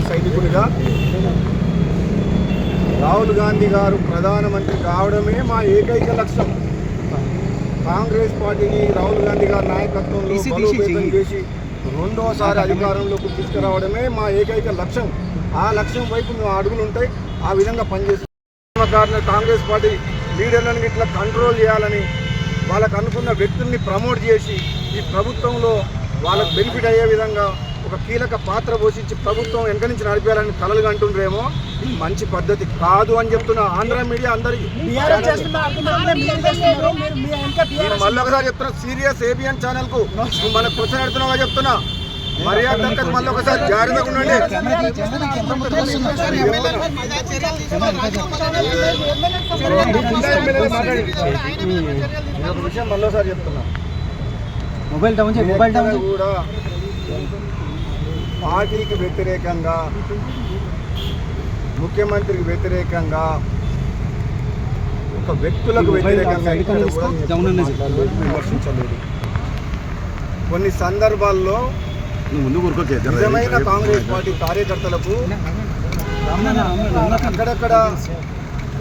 సైనికుడిగా రాహుల్ గాంధీ గారు ప్రధానమంత్రి కావడమే మా ఏకైక లక్ష్యం. కాంగ్రెస్ పార్టీని రాహుల్ గాంధీ గారి నాయకత్వంలో బలోపేతం చేసి రెండోసారి అధికారంలోకి తీసుకురావడమే మా ఏకైక లక్ష్యం. ఆ లక్ష్యం వైపు మేము అడుగులుంటాయి. ఆ విధంగా పనిచేస్తున్న కాంగ్రెస్ పార్టీ లీడర్లను ఇట్లా కంట్రోల్ చేయాలని వాళ్ళకు అనుకున్న వ్యక్తుల్ని ప్రమోట్ చేసి ఈ ప్రభుత్వంలో వాళ్ళకు బెనిఫిట్ అయ్యే విధంగా ఒక కీలక పాత్ర పోషించి ప్రభుత్వం వెనక నుంచి నడిపేయాలని కలలుగా అంటుండ్రేమో. ఇది మంచి పద్ధతి కాదు అని చెప్తున్నా. ఆంధ్ర మీడియా అందరికీ మళ్ళీ ఒకసారి చెప్తున్నా, సీరియస్ ఏబిఎన్ ఛానల్ కు మనకు క్వశ్చన్ అడుగుతున్నాగా చెప్తున్నా. మర్యాద దక్కదు. మళ్ళీ ఒకసారి జాగ్రత్తగా ఉండండి. ఒక విషయం మళ్ళీసారి చెప్తున్నా, మొబైల్ కూడా పార్టీకి వ్యతిరేకంగా, ముఖ్యమంత్రికి వ్యతిరేకంగా, ఒక వ్యక్తులకు వ్యతిరేకంగా విమర్శించలేదు. కొన్ని సందర్భాల్లో నిజమైన కాంగ్రెస్ పార్టీ కార్యకర్తలకు అక్కడక్కడ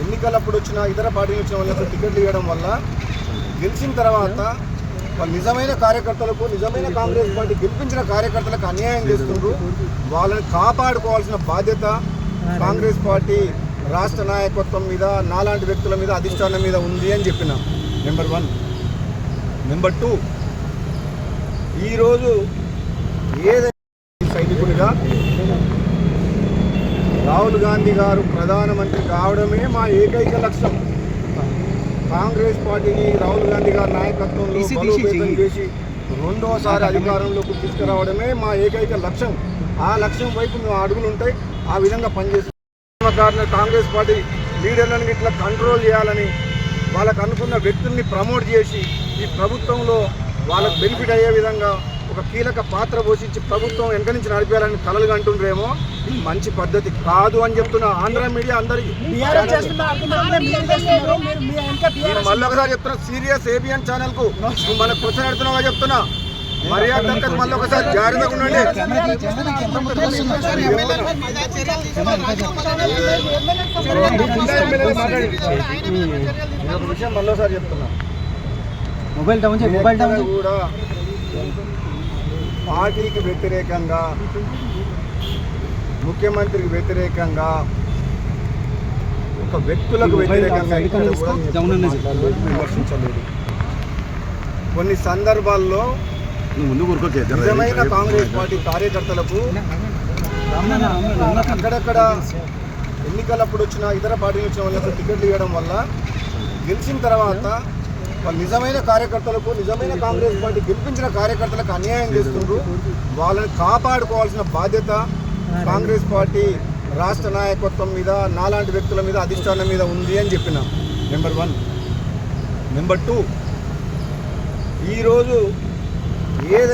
ఎన్నికలప్పుడు వచ్చిన ఇతర పార్టీలు వచ్చిన వాళ్ళకు టికెట్లు ఇవ్వడం వల్ల గెలిచిన తర్వాత వాళ్ళు నిజమైన కార్యకర్తలకు, నిజమైన కాంగ్రెస్ పార్టీ గెలిపించిన కార్యకర్తలకు అన్యాయం చేస్తుండ్రు. వాళ్ళని కాపాడుకోవాల్సిన బాధ్యత కాంగ్రెస్ పార్టీ రాష్ట్ర నాయకత్వం మీద, నాలాంటి వ్యక్తుల మీద, అధిష్టానం మీద ఉంది అని చెప్పిన. నెంబర్ 1. నెంబర్ 2, ఈరోజు ఏదైనా సైనికుడిగా రాహుల్ గాంధీ గారు ప్రధానమంత్రి కావడమే మా ఏకైక లక్ష్యం. కాంగ్రెస్ పార్టీని రాహుల్ గాంధీ గారి నాయకత్వంలో బలోపేతం చేసి రెండోసారి అధికారంలోకి తీసుకురావడమే మా ఏకైక లక్ష్యం. ఆ లక్ష్యం వైపు మేము అడుగులుంటాయి. ఆ విధంగా పనిచేస్తున్న కాంగ్రెస్ పార్టీ లీడర్లను ఇట్లా కంట్రోల్ చేయాలని వాళ్ళకు అనుకున్న వ్యక్తుల్ని ప్రమోట్ చేసి ఈ ప్రభుత్వంలో వాళ్ళకు బెనిఫిట్ అయ్యే విధంగా ఒక కీలక పాత్ర పోషించి ప్రభుత్వం వెనక నుంచి నడిపేయాలని కలలుగా అంటుండ్రేమో. ఇది మంచి పద్ధతి కాదు అని చెప్తున్నా. ఆంధ్ర మీడియా అందరికీ మళ్ళీ ఒకసారి చెప్తున్నా, సీరియస్ ఏబిఎన్ ఛానల్ కు మనకు క్వశ్చన్ అడుగుతున్నాగా చెప్తున్నా. మర్యాద దక్కదు. మళ్ళీ ఒకసారి జాగ్రత్తగా ఉండండి. ఒక విషయం మళ్ళీసారి చెప్తున్నా, మొబైల్ కూడా పార్టీకి వ్యతిరేకంగా, ముఖ్యమంత్రికి వ్యతిరేకంగా, ఒక వ్యక్తులకు వ్యతిరేకంగా విమర్శించలేదు. కొన్ని సందర్భాల్లో నిజమైన కాంగ్రెస్ పార్టీ కార్యకర్తలకు అక్కడక్కడ ఎన్నికలప్పుడు వచ్చిన ఇతర పార్టీలు వచ్చిన వాళ్ళకు టికెట్లు ఇవ్వడం వల్ల గెలిచిన తర్వాత వాళ్ళు నిజమైన కార్యకర్తలకు, నిజమైన కాంగ్రెస్ పార్టీ గెలిపించిన కార్యకర్తలకు అన్యాయం చేస్తుండ్రు. వాళ్ళని కాపాడుకోవాల్సిన బాధ్యత కాంగ్రెస్ పార్టీ రాష్ట్ర నాయకత్వం మీద, నాలాంటి వ్యక్తుల మీద, అధిష్టానం మీద ఉంది అని చెప్పిన. నెంబర్ 1. నెంబర్ 2, ఈరోజు ఏదైనా